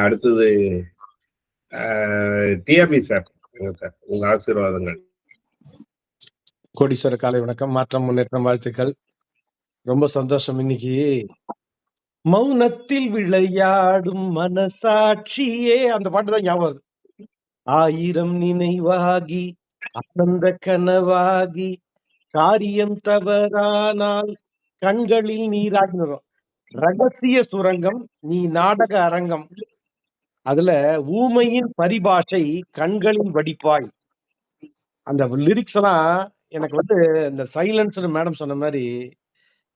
அடுத்தது TRP sir. Sir உங்க ஆசீர்வாதங்கள். கோடீஸ்வர காலை வணக்கம். மாற்றம் முன்னேற்றம் வாழ்த்துக்கள். ரொம்ப சந்தோஷம். இன்னைக்கு மௌனத்தில் விளையாடும் மனசாட்சியே அந்த பாட்டு தான் ஞாபகம் வருது. ஆயிரம் நினைவாகி ஆனந்த கனவாகி காரியம் தவறானால் கண்களில் நீராகி வரும். ரகசிய சுரங்கம் நீ நாடக அரங்கம், அதுல ஊமையின் பரிபாஷை கண்களில் வடிப்பாய். அந்த லிரிக்ஸ் எல்லாம் எனக்கு வந்து இந்த சைலன்ஸ்னு மேடம் சொன்ன மாதிரி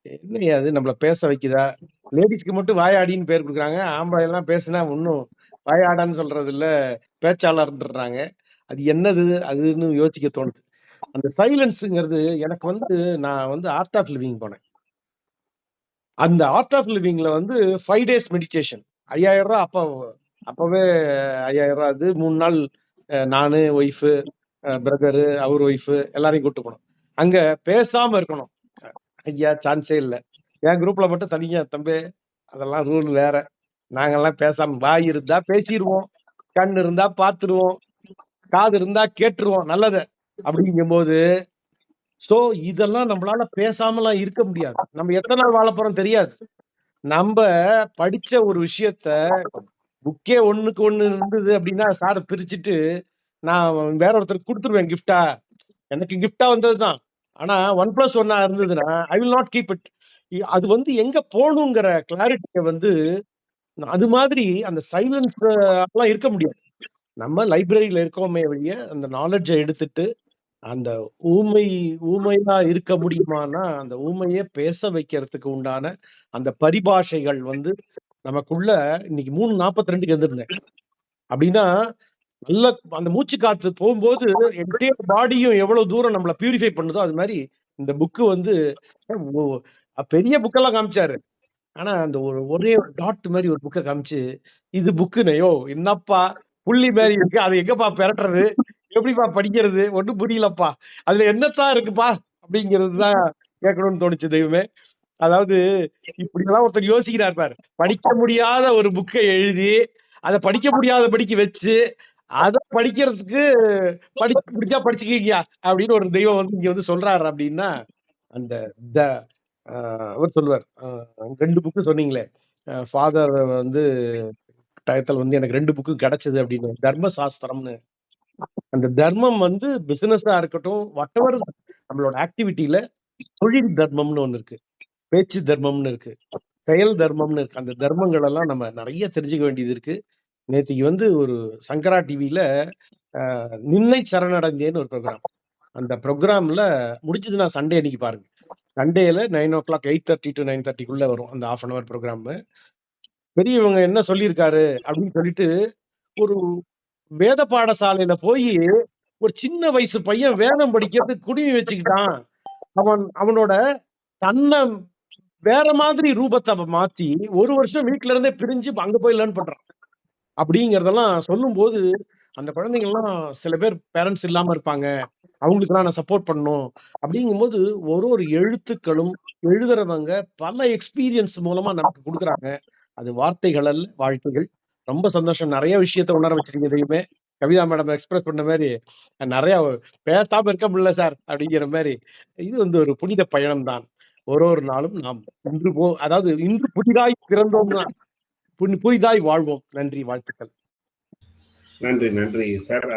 என்ன அது நம்மள பேச வைக்குதா? லேடிஸ்க்கு மட்டும் வாயாடின்னு பேர் கொடுக்குறாங்க, ஆம்பளை எல்லாம் பேசுனா ஒன்னும் வாயாடான்னு சொல்றது இல்ல, பேச்சாளர்ன்றாங்க. அது என்னது அதுன்னு யோசிக்க தோணுது. அந்த சைலன்ஸுங்கிறது எனக்கு வந்து நான் வந்து ஆர்ட் ஆஃப் லிவிங் போனேன். அந்த ஆர்ட் ஆஃப் லிவிங்ல வந்து 5 days மெடிடேஷன் 5000 ரூபாய். அப்பவே 5000 ரூபாய். அது 3 நாள் நானு, ஒய்ஃபு, பிரதரு, அவர் ஒய்ஃபு எல்லாரையும் கூட்டு போனோம். அங்க பேசாம இருக்கணும். ஐயா சான்ஸே இல்லை. என் குரூப்ல மட்டும் தனியா தம்பி அதெல்லாம் ரூல் வேற. நாங்கெல்லாம் பேசாம வாய் இருந்தா பேசிடுவோம், கண் இருந்தா பார்த்துருவோம், காது இருந்தா கேட்டுருவோம் நல்லத. அப்படிங்கும்போது சோ இதெல்லாம் நம்மளால பேசாமலாம் இருக்க முடியாது. நம்ம எத்தனை நாள் வாழ போறோம் தெரியாது. நம்ம படிச்ச ஒரு விஷயத்த புக்கே ஒண்ணுக்கு ஒண்ணு இருந்தது அப்படின்னா சார் பிரிச்சுட்டு நான் வேற ஒருத்தருக்கு கொடுத்துருவேன் கிஃப்டா. எனக்கு கிஃப்டா வந்ததுதான். ஆனா 1+1 இருந்ததுன்னா I will not keep it. அது வந்து எங்க போகணுங்கிற கிளாரிட்டியை வந்து அது மாதிரி அந்த சைலன்ஸ் எல்லாம் இருக்க முடியாது. நம்ம லைப்ரரியில இருக்கோமே வழிய அந்த நாலேஜை எடுத்துட்டு அந்த ஊமையா இருக்க முடியுமானா அந்த ஊமையே பேச வைக்கிறதுக்கு உண்டான அந்த பரிபாஷைகள் வந்து நமக்குள்ள இன்னைக்கு 3:42 எழுந்திருந்தேன் அப்படின்னா நல்ல அந்த மூச்சு காத்து போகும்போது என்டையர் பாடியும் எவ்வளவு தூரம் நம்மள பியூரிஃபை பண்ணுதோ அது மாதிரி இந்த புக்கு வந்து பெரிய புக்கெல்லாம் காமிச்சாரு. ஆனா அந்த ஒரே ஒரு டாட் மாதிரி ஒரு புக்கை காமிச்சு இது புக்குனையோ என்னப்பா புள்ளி மாதிரி இருக்கு, அதை எங்கப்பா பெரட்டுறது, எப்படிப்பா படிக்கிறது, ஒன்றும் புரியலப்பா, அதுல என்னத்தான் இருக்குப்பா அப்படிங்கிறது தான் கேட்கணும்னு தோணுச்சு. தெய்வமே, அதாவது இப்படிலாம் ஒருத்தர் யோசிக்கிறார் பாரு. படிக்க முடியாத ஒரு புக்கை எழுதி அதை படிக்க முடியாத படிக்க வச்சு அதை படிக்கிறதுக்கு பிடிச்சா படிச்சுக்கீங்க அப்படின்னு ஒரு தெய்வம் வந்து இங்க வந்து சொல்றாரு. அப்படின்னா அந்த அவர் சொல்லுவார் 2 புக்கு சொன்னீங்களே ஃபாதர் வந்து டயத்தில் வந்து எனக்கு 2 புக்கு கிடைச்சது அப்படின்னு. தர்ம சாஸ்திரம்னு, அந்த தர்மம் வந்து பிசினஸா இருக்கட்டும் whatever நம்மளோட ஆக்டிவிட்டியில தொழில் தர்மம்னு ஒண்ணு இருக்கு, பேச்சு தர்மம்னு இருக்கு, செயல் தர்மம்னு இருக்கு. அந்த தர்மங்கள் எல்லாம் நம்ம நிறைய தெரிஞ்சுக்க வேண்டியது இருக்கு. நேற்றுக்கு வந்து ஒரு சங்கரா டிவியில நின்னை சரணடைந்தேன்னு ஒரு ப்ரோக்ராம். அந்த ப்ரோக்ராம்ல முடிஞ்சதுன்னா சண்டே அன்னைக்கு பாருங்க. சண்டேல 9 o'clock 8:30 to 9:30 வரும் அந்த 1/2 hour ப்ரோக்ராம். பெரியவங்க என்ன சொல்லியிருக்காரு அப்படின்னு சொல்லிட்டு ஒரு வேத பாடசாலையில போய் ஒரு சின்ன வயசு பையன் வேதம் படிக்கிறதுக்கு குடுமி வச்சுக்கிட்டான். அவனோட தன்னை வேற மாதிரி ரூபத்தை மாத்தி 1 வருஷம் வீட்டுல இருந்தே பிரிஞ்சு அங்க போய் லேர்ன் பண்றான். அப்படிங்கிறதெல்லாம் சொல்லும் போது அந்த குழந்தைங்கள்லாம் சில பேர் பேரண்ட்ஸ் இல்லாம இருப்பாங்க, அவங்களுக்குலாம் நான் சப்போர்ட் பண்ணணும். அப்படிங்கும்போது ஒரு எழுத்துக்களும் எழுதுறவங்க பல எக்ஸ்பீரியன்ஸ் மூலமா நமக்கு கொடுக்குறாங்க. அது வார்த்தைகள் அல்ல, வாழ்க்கைகள். ரொம்ப சந்தோஷம். நிறைய விஷயத்த உணர வச்சிருக்கீங்க தெய்வமே. கவிதா மேடம் எக்ஸ்பிரஸ் பண்ண மாதிரி நிறைய பேசாம இருக்க முடியல சார் அப்படிங்கிற மாதிரி. இது வந்து ஒரு புனித பயணம் தான். ஒரு நாளும் நாம் இன்று புதிதாய் பிறந்தோம் தான், புதிதாய் வாழ்வோம். நன்றி, வாழ்த்துக்கள். நன்றி சார்.